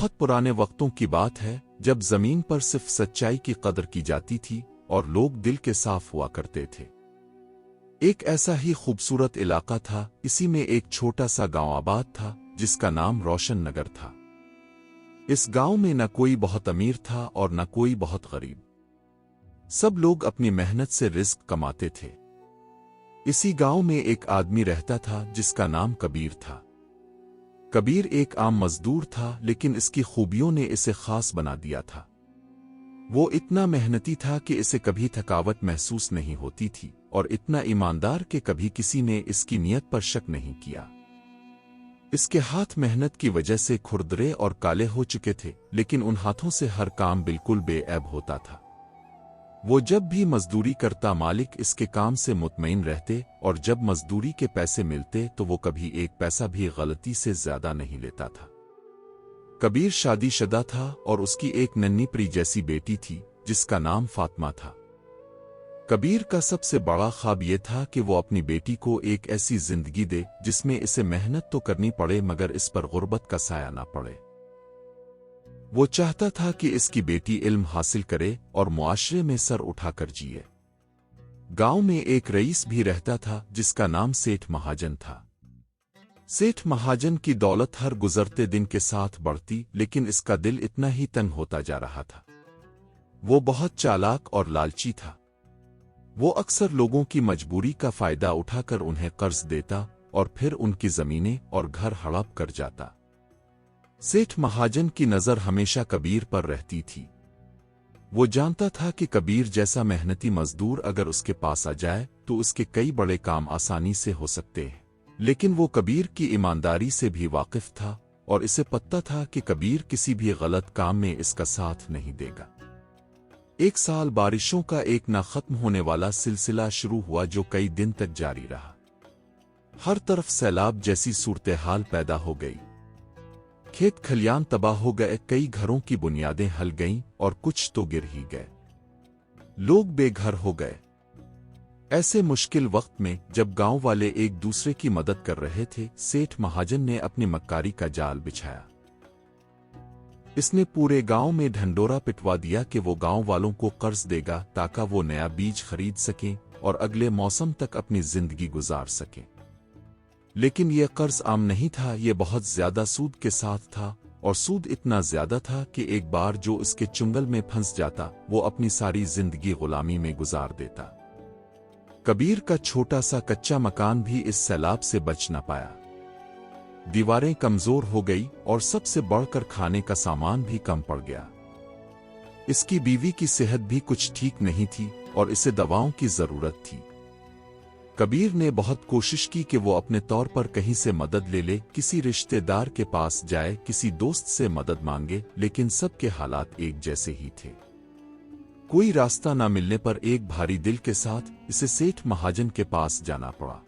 बहुत पुराने वक्तों की बात है जब जमीन पर सिर्फ सच्चाई की कदर की जाती थी और लोग दिल के साफ हुआ करते थे। एक ऐसा ही खूबसूरत इलाका था, इसी में एक छोटा सा गांव आबाद था जिसका नाम रोशन नगर था। इस गांव में न कोई बहुत अमीर था और न कोई बहुत गरीब। सब लोग अपनी मेहनत से रिस्क कमाते थे। इसी गांव में एक आदमी रहता था जिसका नाम कबीर था। कबीर एक आम मजदूर था, लेकिन इसकी खूबियों ने इसे खास बना दिया था। वो इतना मेहनती था कि इसे कभी थकावट महसूस नहीं होती थी, और इतना ईमानदार कि कभी किसी ने इसकी नीयत पर शक नहीं किया। इसके हाथ मेहनत की वजह से खुरदरे और काले हो चुके थे, लेकिन उन हाथों से हर काम बिल्कुल बेऐब होता था। वो जब भी मजदूरी करता मालिक इसके काम से मुतमईन रहते, और जब मजदूरी के पैसे मिलते तो वो कभी एक पैसा भी गलती से ज्यादा नहीं लेता था। कबीर शादीशुदा था और उसकी एक नन्ही परी जैसी बेटी थी जिसका नाम फातिमा था। कबीर का सबसे बड़ा ख्वाब ये था कि वो अपनी बेटी को एक ऐसी जिंदगी दे जिसमें इसे मेहनत तो करनी पड़े मगर इस पर गुर्बत का साया ना पड़े। वो चाहता था कि इसकी बेटी इल्म हासिल करे और मुआशरे में सर उठाकर जिए। गांव में एक रईस भी रहता था जिसका नाम सेठ महाजन था। सेठ महाजन की दौलत हर गुजरते दिन के साथ बढ़ती, लेकिन इसका दिल इतना ही तंग होता जा रहा था। वो बहुत चालाक और लालची था। वो अक्सर लोगों की मजबूरी का फायदा उठाकर उन्हें कर्ज देता और फिर उनकी जमीनें और घर हड़प कर जाता। सेठ महाजन की नजर हमेशा कबीर पर रहती थी। वो जानता था कि कबीर जैसा मेहनती मजदूर अगर उसके पास आ जाए तो उसके कई बड़े काम आसानी से हो सकते हैं, लेकिन वो कबीर की ईमानदारी से भी वाकिफ था और इसे पता था कि कबीर किसी भी गलत काम में इसका साथ नहीं देगा। एक साल बारिशों का एक ना खत्म होने वाला सिलसिला शुरू हुआ जो कई दिन तक जारी रहा। हर तरफ सैलाब जैसी सूरत-ए-हाल पैदा हो गई। खेत खलियान तबाह हो गए, कई घरों की बुनियादें हल गईं और कुछ तो गिर ही गए। लोग बेघर हो गए। ऐसे मुश्किल वक्त में जब गांव वाले एक दूसरे की मदद कर रहे थे, सेठ महाजन ने अपनी मक्कारी का जाल बिछाया। इसने पूरे गांव में ढंडोरा पिटवा दिया कि वो गांव वालों को कर्ज देगा ताकि वो नया बीज खरीद सकें और अगले मौसम तक अपनी जिंदगी गुजार सकें। लेकिन यह कर्ज आम नहीं था, ये बहुत ज्यादा सूद के साथ था, और सूद इतना ज्यादा था कि एक बार जो इसके चुंगल में फंस जाता वो अपनी सारी जिंदगी गुलामी में गुजार देता। कबीर का छोटा सा कच्चा मकान भी इस सैलाब से बच न पाया। दीवारें कमजोर हो गई और सबसे बढ़कर खाने का सामान भी कम पड़ गया। इसकी बीवी की सेहत भी कुछ ठीक नहीं थी और इसे दवाओं की जरूरत थी। कबीर ने बहुत कोशिश की कि वो अपने तौर पर कहीं से मदद ले ले, किसी रिश्तेदार के पास जाए, किसी दोस्त से मदद मांगे, लेकिन सबके हालात एक जैसे ही थे। कोई रास्ता न मिलने पर एक भारी दिल के साथ इसे सेठ महाजन के पास जाना पड़ा।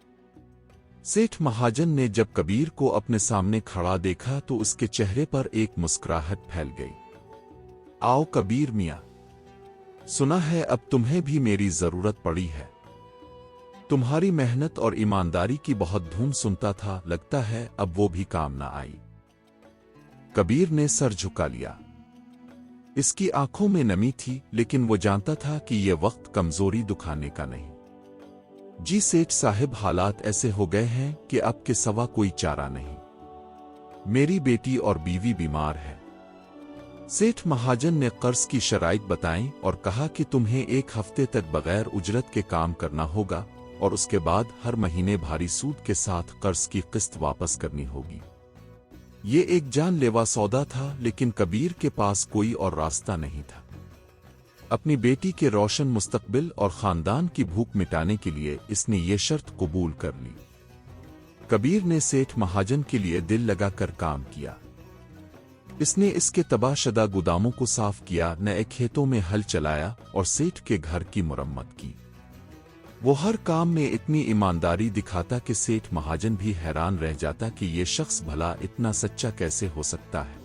सेठ महाजन ने जब कबीर को अपने सामने खड़ा देखा तो उसके चेहरे पर एक मुस्कुराहट फैल गई। आओ कबीर मियां, सुना है अब तुम्हें भी मेरी जरूरत पड़ी है। तुम्हारी मेहनत और ईमानदारी की बहुत धूम सुनता था, लगता है अब वो भी काम ना आई। कबीर ने सर झुका लिया। इसकी आंखों में नमी थी, लेकिन वो जानता था कि यह वक्त कमजोरी दिखाने का नहीं। जी सेठ साहिब, हालात ऐसे हो गए हैं कि अब के सवा कोई चारा नहीं। मेरी बेटी और बीवी बीमार है। सेठ महाजन ने कर्ज की शराइत बताई और कहा कि तुम्हें एक हफ्ते तक बगैर उजरत के काम करना होगा और उसके बाद हर महीने भारी सूद के साथ कर्ज की किस्त वापस करनी होगी। ये एक जानलेवा सौदा था, लेकिन कबीर के पास कोई और रास्ता नहीं था। अपनी बेटी के रोशन मुस्तकबिल और खानदान की भूख मिटाने के लिए इसने ये शर्त कबूल कर ली। कबीर ने सेठ महाजन के लिए दिल लगाकर काम किया। इसने इसके तबाहशुदा गोदामों को साफ किया, नए खेतों में हल चलाया और सेठ के घर की मुरम्मत की। वो हर काम में इतनी ईमानदारी दिखाता कि सेठ महाजन भी हैरान रह जाता कि ये शख्स भला इतना सच्चा कैसे हो सकता है।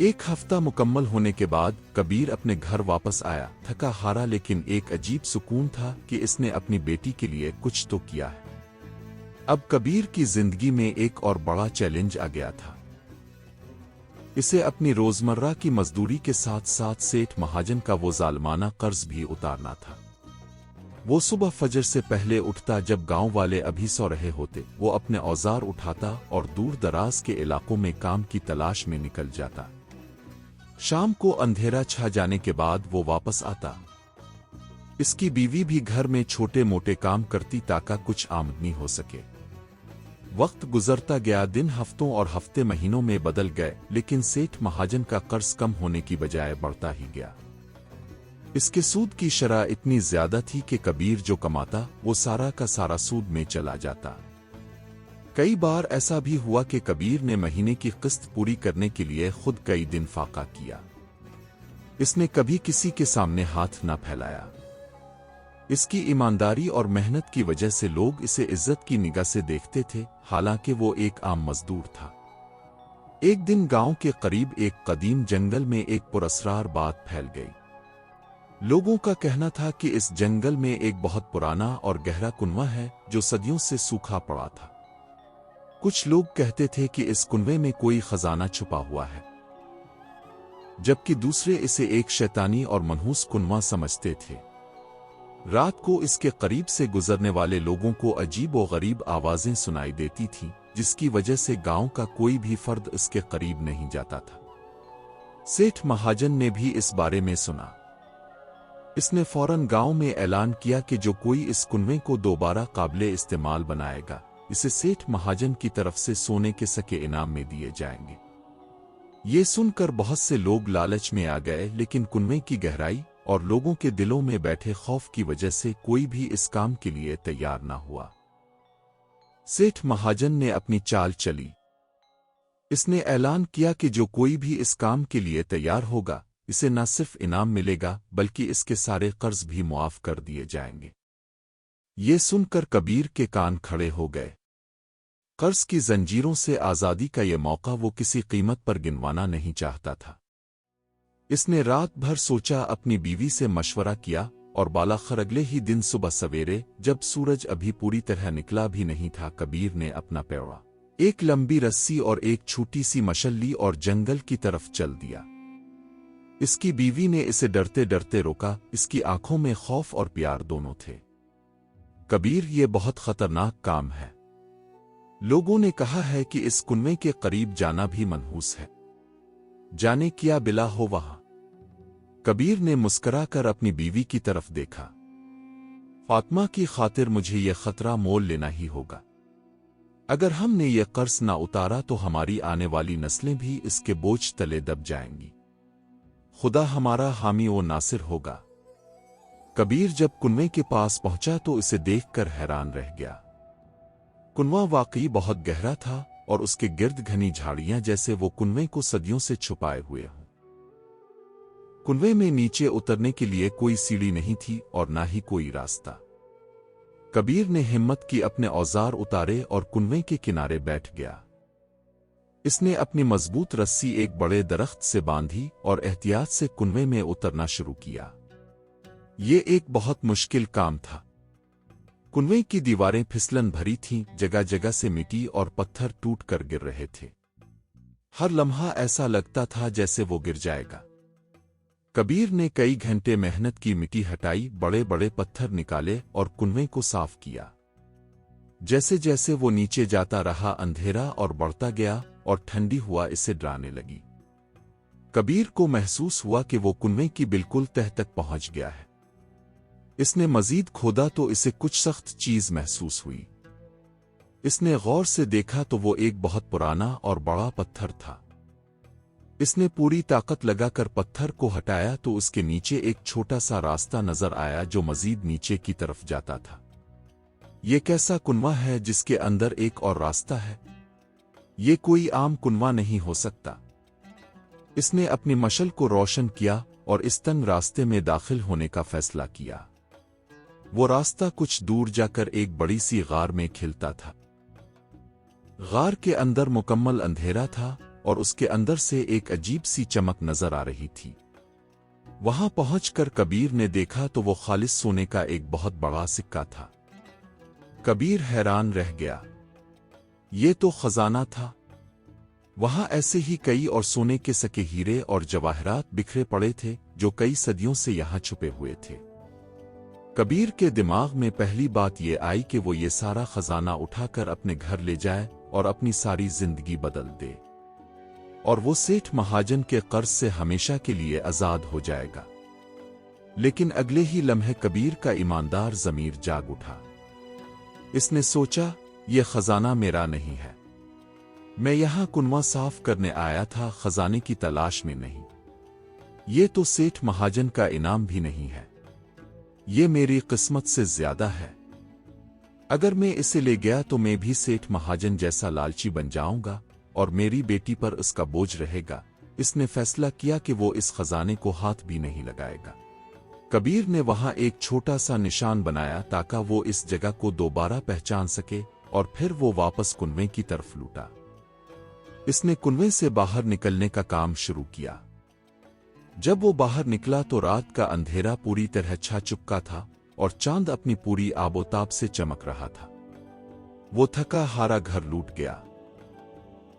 एक हफ्ता मुकम्मल होने के बाद कबीर अपने घर वापस आया, थका हारा, लेकिन एक अजीब सुकून था कि इसने अपनी बेटी के लिए कुछ तो किया है। अब कबीर की जिंदगी में एक और बड़ा चैलेंज आ गया था। इसे अपनी रोजमर्रा की मजदूरी के साथ साथ सेठ महाजन का वो जालमाना कर्ज भी उतारना था। वो सुबह फजर से पहले उठता जब गांव वाले अभी सो रहे होते, वो अपने औजार उठाता और दूर दराज के इलाकों में काम की तलाश में निकल जाता। शाम को अंधेरा छा जाने के बाद वो वापस आता। इसकी बीवी भी घर में छोटे मोटे काम करती ताकि कुछ आमदनी हो सके। वक्त गुजरता गया, दिन हफ्तों और हफ्ते महीनों में बदल गए, लेकिन सेठ महाजन का कर्ज कम होने की बजाय बढ़ता ही गया। इसके सूद की शरह इतनी ज्यादा थी कि कबीर जो कमाता वो सारा का सारा सूद में चला जाता। कई बार ऐसा भी हुआ कि कबीर ने महीने की किस्त पूरी करने के लिए खुद कई दिन फाका किया। इसने कभी किसी के सामने हाथ न फैलाया। इसकी ईमानदारी और मेहनत की वजह से लोग इसे इज्जत की निगाह से देखते थे, हालांकि वो एक आम मजदूर था। एक दिन गांव के करीब एक कदीम जंगल में एक पुरअसरार बात फैल गई। लोगों का कहना था कि इस जंगल में एक बहुत पुराना और गहरा कुआं है जो सदियों से सूखा पड़ा था। कुछ लोग कहते थे कि इस कुएं में कोई खजाना छुपा हुआ है, जबकि दूसरे इसे एक शैतानी और मनहूस कुआं समझते थे। रात को इसके करीब से गुजरने वाले लोगों को अजीब व गरीब आवाजें सुनाई देती थीं, जिसकी वजह से गांव का कोई भी फर्द इसके करीब नहीं जाता था। सेठ महाजन ने भी इस बारे में सुना। इसने फौरन गांव में ऐलान किया कि जो कोई इस कुएं को दोबारा काबिले इस्तेमाल बनाएगा, इसे सेठ महाजन की तरफ से सोने के सके इनाम में दिए जाएंगे। ये सुनकर बहुत से लोग लालच में आ गए, लेकिन कुएं की गहराई और लोगों के दिलों में बैठे खौफ की वजह से कोई भी इस काम के लिए तैयार न हुआ। सेठ महाजन ने अपनी चाल चली। इसने ऐलान किया कि जो कोई भी इस काम के लिए तैयार होगा, इसे न सिर्फ इनाम मिलेगा बल्कि इसके सारे कर्ज भी मुआफ कर दिए जाएंगे। ये सुनकर कबीर के कान खड़े हो गए। कर्ज की जंजीरों से आजादी का ये मौका वो किसी कीमत पर गिनवाना नहीं चाहता था। इसने रात भर सोचा, अपनी बीवी से मशवरा किया और बालाखर अगले ही दिन सुबह सवेरे, जब सूरज अभी पूरी तरह निकला भी नहीं था, कबीर ने अपना पेड़ा, एक लंबी रस्सी और एक छोटी सी मशल ली और जंगल की तरफ चल दिया। इसकी बीवी ने इसे डरते डरते रोका। इसकी आंखों में खौफ और प्यार दोनों थे। कबीर, ये बहुत खतरनाक काम है। लोगों ने कहा है कि इस कुएं के करीब जाना भी मनहूस है। जाने क्या बिला हो वहां। कबीर ने मुस्कुराकर अपनी बीवी की तरफ देखा। फातिमा की खातिर मुझे यह खतरा मोल लेना ही होगा। अगर हमने ये कर्ज ना उतारा तो हमारी आने वाली नस्लें भी इसके बोझ तले दब जाएंगी। खुदा हमारा हामी व नासिर होगा। कबीर जब कुएं के पास पहुंचा तो इसे देखकर हैरान रह गया। कुआं वाकई बहुत गहरा था और उसके गिर्द घनी झाड़ियां, जैसे वो कुएं को सदियों से छुपाए हुए हों। कुएं में नीचे उतरने के लिए कोई सीढ़ी नहीं थी और ना ही कोई रास्ता। कबीर ने हिम्मत की, अपने औजार उतारे और कुएं के किनारे बैठ गया। इसने अपनी मजबूत रस्सी एक बड़े दरख्त से बांधी और एहतियात से कुएं में उतरना शुरू किया। ये एक बहुत मुश्किल काम था। कुएं की दीवारें फिसलन भरी थीं, जगह जगह से मिट्टी और पत्थर टूट कर गिर रहे थे। हर लम्हा ऐसा लगता था जैसे वो गिर जाएगा। कबीर ने कई घंटे मेहनत की, मिट्टी हटाई, बड़े बड़े पत्थर निकाले और कुएं को साफ किया। जैसे जैसे वो नीचे जाता रहा, अंधेरा और बढ़ता गया और ठंडी हवा इसे डराने लगी। कबीर को महसूस हुआ कि वो कुएं की बिल्कुल तह तक पहुंच गया है। इसने मजीद खोदा तो इसे कुछ सख्त चीज महसूस हुई। इसने गौर से देखा तो वो एक बहुत पुराना और बड़ा पत्थर था। इसने पूरी ताकत लगाकर पत्थर को हटाया तो उसके नीचे एक छोटा सा रास्ता नजर आया जो मजीद नीचे की तरफ जाता था। ये कैसा कुआं है जिसके अंदर एक और रास्ता है? ये कोई आम कुआं नहीं हो सकता। इसने अपनी मशल को रोशन किया और इस तंग रास्ते में दाखिल होने का फैसला किया। वो रास्ता कुछ दूर जाकर एक बड़ी सी गार में खिलता था। गार के अंदर मुकम्मल अंधेरा था और उसके अंदर से एक अजीब सी चमक नजर आ रही थी। वहां पहुंचकर कबीर ने देखा तो वो खालिस सोने का एक बहुत बड़ा सिक्का था। कबीर हैरान रह गया। ये तो खजाना था। वहां ऐसे ही कई और सोने के सके हीरे और जवाहरात बिखरे पड़े थे जो कई सदियों से यहां छुपे हुए थे। कबीर के दिमाग में पहली बात ये आई कि वो ये सारा खजाना उठाकर अपने घर ले जाए और अपनी सारी जिंदगी बदल दे, और वो सेठ महाजन के कर्ज से हमेशा के लिए आजाद हो जाएगा। लेकिन अगले ही लम्हे कबीर का ईमानदार ज़मीर जाग उठा। इसने सोचा, ये खजाना मेरा नहीं है। मैं यहां कुनवा साफ करने आया था, खजाने की तलाश में नहीं। ये तो सेठ महाजन का इनाम भी नहीं है, ये मेरी किस्मत से ज्यादा है। अगर मैं इसे ले गया तो मैं भी सेठ महाजन जैसा लालची बन जाऊंगा और मेरी बेटी पर इसका बोझ रहेगा। इसने फैसला किया कि वो इस खजाने को हाथ भी नहीं लगाएगा। कबीर ने वहां एक छोटा सा निशान बनाया ताकि वो इस जगह को दोबारा पहचान सके, और फिर वो वापस कुनवे की तरफ लूटा। इसने कुनवे से बाहर निकलने का काम शुरू किया। जब वो बाहर निकला तो रात का अंधेरा पूरी तरह छा चुका था और चांद अपनी पूरी आबोताब से चमक रहा था। वो थका हारा घर लूट गया।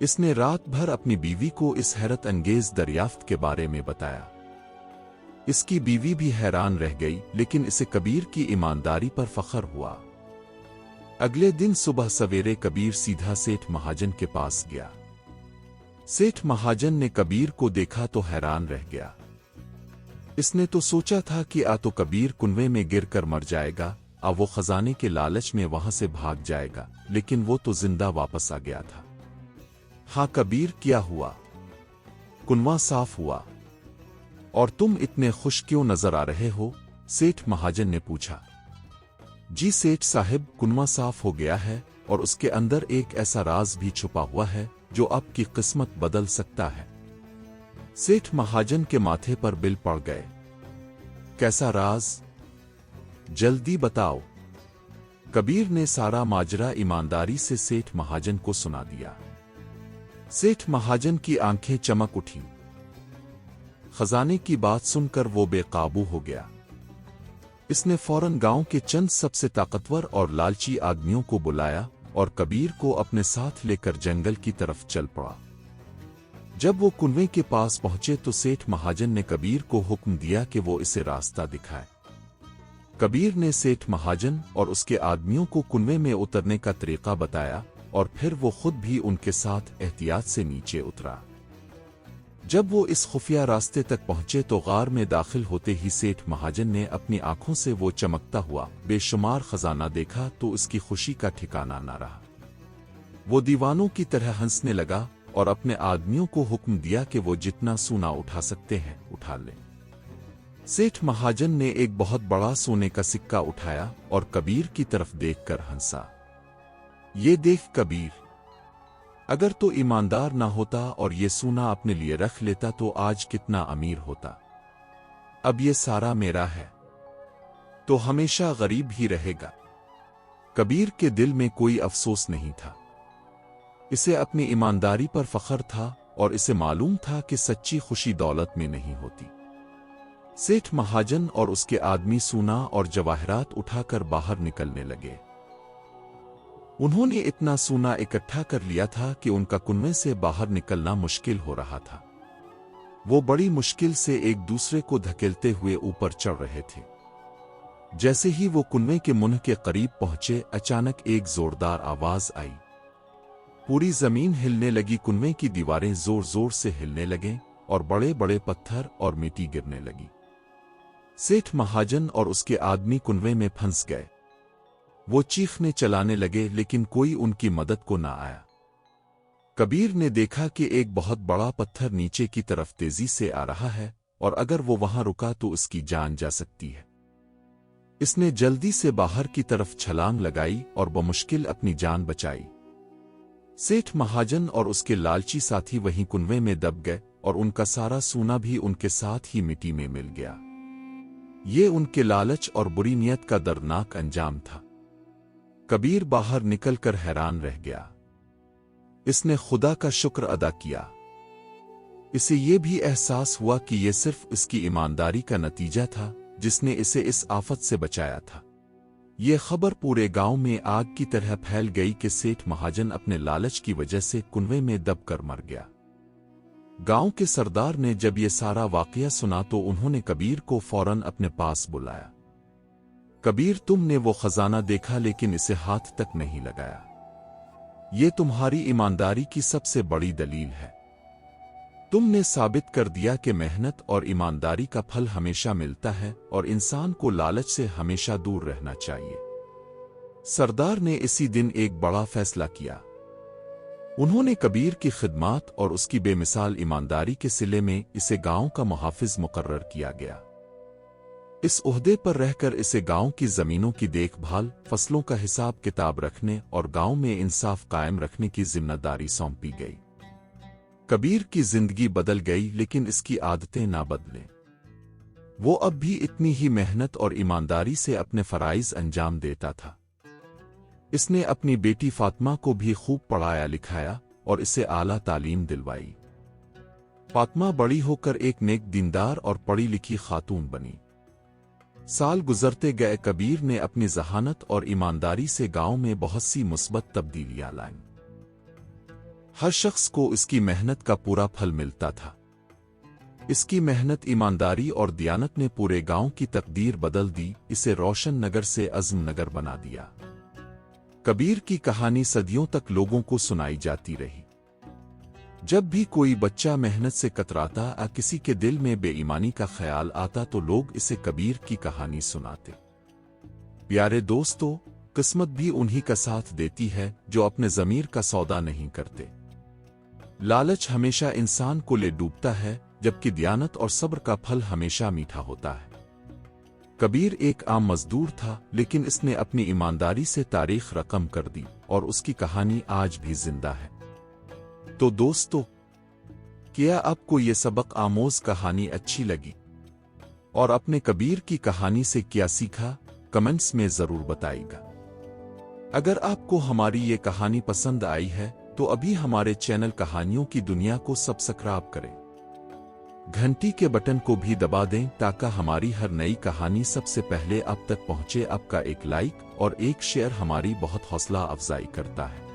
इसने रात भर अपनी बीवी को इस हैरत अंगेज दरियाफ्त के बारे में बताया। इसकी बीवी भी हैरान रह गई, लेकिन इसे कबीर की ईमानदारी पर फख्र हुआ। अगले दिन सुबह सवेरे कबीर सीधा सेठ महाजन के पास गया। सेठ महाजन ने कबीर को देखा तो हैरान रह गया। इसने तो सोचा था कि तो कबीर कुनवे में गिरकर मर जाएगा, वो खजाने के लालच में वहां से भाग जाएगा, लेकिन वो तो जिंदा वापस आ गया था। हाँ कबीर, क्या हुआ? कुनवा साफ हुआ और तुम इतने खुश क्यों नजर आ रहे हो? सेठ महाजन ने पूछा। जी सेठ साहिब, कुनवा साफ हो गया है और उसके अंदर एक ऐसा राज भी छुपा हुआ है जो आपकी किस्मत बदल सकता है। सेठ महाजन के माथे पर बिल पड़ गए। कैसा राज? जल्दी बताओ। कबीर ने सारा माजरा ईमानदारी से सेठ महाजन को सुना दिया। सेठ महाजन की आंखें चमक उठीं। खजाने की बात सुनकर वो बेकाबू हो गया। इसने फौरन गांव के चंद सबसे ताकतवर और लालची आदमियों को बुलाया और कबीर को अपने साथ लेकर जंगल की तरफ चल पड़ा। जब वो कुनवे के पास पहुंचे तो सेठ महाजन ने कबीर को हुक्म दिया कि वो इसे रास्ता दिखाए। कबीर ने सेठ महाजन और उसके आदमियों को कुनवे में उतरने का तरीका बताया और फिर वो खुद भी उनके साथ एहतियात से नीचे उतरा। जब वो इस खुफिया रास्ते तक पहुंचे तो गार में दाखिल होते ही सेठ महाजन ने अपनी आंखों से वो चमकता हुआ बेशुमार खजाना देखा तो उसकी खुशी का ठिकाना न रहा। वो दीवानों की तरह हंसने लगा और अपने आदमियों को हुक्म दिया कि वो जितना सोना उठा सकते हैं उठा लें। सेठ महाजन ने एक बहुत बड़ा सोने का सिक्का उठाया और कबीर की तरफ देखकर हंसा। ये देख कबीर, अगर तो ईमानदार ना होता और ये सोना अपने लिए रख लेता तो आज कितना अमीर होता। अब ये सारा मेरा है तो हमेशा गरीब ही रहेगा। कबीर के दिल में कोई अफसोस नहीं था। इसे अपनी ईमानदारी पर फख्र था और इसे मालूम था कि सच्ची खुशी दौलत में नहीं होती। सेठ महाजन और उसके आदमी सोना और जवाहरात उठाकर बाहर निकलने लगे। उन्होंने इतना सोना इकट्ठा कर लिया था कि उनका कुनवे से बाहर निकलना मुश्किल हो रहा था। वो बड़ी मुश्किल से एक दूसरे को धकेलते हुए ऊपर चढ़ रहे थे। जैसे ही वो कुनवे के मुंह के करीब पहुंचे, अचानक एक जोरदार आवाज आई। पूरी जमीन हिलने लगी, कुनवे की दीवारें जोर जोर से हिलने लगें और बड़े बड़े पत्थर और मिट्टी गिरने लगी। सेठ महाजन और उसके आदमी कुनवे में फंस गए। वो चीखने चलाने लगे लेकिन कोई उनकी मदद को ना आया। कबीर ने देखा कि एक बहुत बड़ा पत्थर नीचे की तरफ तेजी से आ रहा है और अगर वो वहां रुका तो उसकी जान जा सकती है। इसने जल्दी से बाहर की तरफ छलांग लगाई और बमुश्किल अपनी जान बचाई। सेठ महाजन और उसके लालची साथी वहीं कुनवे में दब गए और उनका सारा सोना भी उनके साथ ही मिट्टी में मिल गया। ये उनके लालच और बुरी नीयत का दर्दनाक अंजाम था। कबीर बाहर निकलकर हैरान रह गया। इसने खुदा का शुक्र अदा किया। इसे ये भी एहसास हुआ कि यह सिर्फ इसकी ईमानदारी का नतीजा था जिसने इसे इस आफत से बचाया था। یہ خبر پورے گاؤں میں آگ کی طرح پھیل گئی کہ سیٹھ مہاجن اپنے لالچ کی وجہ سے کنویں میں دب کر مر گیا۔ گاؤں کے سردار نے جب یہ سارا واقعہ سنا تو انہوں نے کبیر کو فوراً اپنے پاس بلایا۔ کبیر، تم نے وہ خزانہ دیکھا لیکن اسے ہاتھ تک نہیں لگایا۔ یہ تمہاری ایمانداری کی سب سے بڑی دلیل ہے۔ تم نے ثابت کر دیا کہ محنت اور ایمانداری کا پھل ہمیشہ ملتا ہے اور انسان کو لالچ سے ہمیشہ دور رہنا چاہیے۔ سردار نے اسی دن ایک بڑا فیصلہ کیا۔ انہوں نے کبیر کی خدمات اور اس کی بے مثال ایمانداری کے صلے میں اسے گاؤں کا محافظ مقرر کیا گیا۔ اس عہدے پر رہ کر اسے گاؤں کی زمینوں کی دیکھ بھال، فصلوں کا حساب کتاب رکھنے اور گاؤں میں انصاف قائم رکھنے کی ذمہ داری سونپی گئی۔ کبیر کی زندگی بدل گئی لیکن اس کی عادتیں نہ بدلیں۔ وہ اب بھی اتنی ہی محنت اور ایمانداری سے اپنے فرائض انجام دیتا تھا۔ اس نے اپنی بیٹی فاطمہ کو بھی خوب پڑھایا لکھایا اور اسے اعلیٰ تعلیم دلوائی۔ فاطمہ بڑی ہو کر ایک نیک دیندار اور پڑھی لکھی خاتون بنی۔ سال گزرتے گئے، کبیر نے اپنی ذہانت اور ایمانداری سے گاؤں میں بہت سی مثبت تبدیلیاں لائیں۔ ہر شخص کو اس کی محنت کا پورا پھل ملتا تھا۔ اس کی محنت، ایمانداری اور دیانت نے پورے گاؤں کی تقدیر بدل دی، اسے روشن نگر سے عزم نگر بنا دیا۔ کبیر کی کہانی صدیوں تک لوگوں کو سنائی جاتی رہی۔ جب بھی کوئی بچہ محنت سے کتراتا یا کسی کے دل میں بے ایمانی کا خیال آتا تو لوگ اسے کبیر کی کہانی سناتے۔ پیارے دوستو، قسمت بھی انہی کا ساتھ دیتی ہے جو اپنے ضمیر کا سودا نہیں کرتے۔ لالچ ہمیشہ انسان کو لے ڈوبتا ہے، جبکہ دیانت اور صبر کا پھل ہمیشہ میٹھا ہوتا ہے۔ کبیر ایک عام مزدور تھا، لیکن اس نے اپنی ایمانداری سے تاریخ رقم کر دی اور اس کی کہانی آج بھی زندہ ہے۔ تو دوستو، کیا آپ کو یہ سبق آموز کہانی اچھی لگی؟ اور اپنے کبیر کی کہانی سے کیا سیکھا؟ کمنٹس میں ضرور بتائیے گا۔ اگر آپ کو ہماری یہ کہانی پسند آئی ہے تو ابھی ہمارے چینل کہانیوں کی دنیا کو سبسکرائب کریں۔ گھنٹی کے بٹن کو بھی دبا دیں تاکہ ہماری ہر نئی کہانی سب سے پہلے آپ تک پہنچے۔ آپ کا ایک لائک اور ایک شیئر ہماری بہت حوصلہ افزائی کرتا ہے۔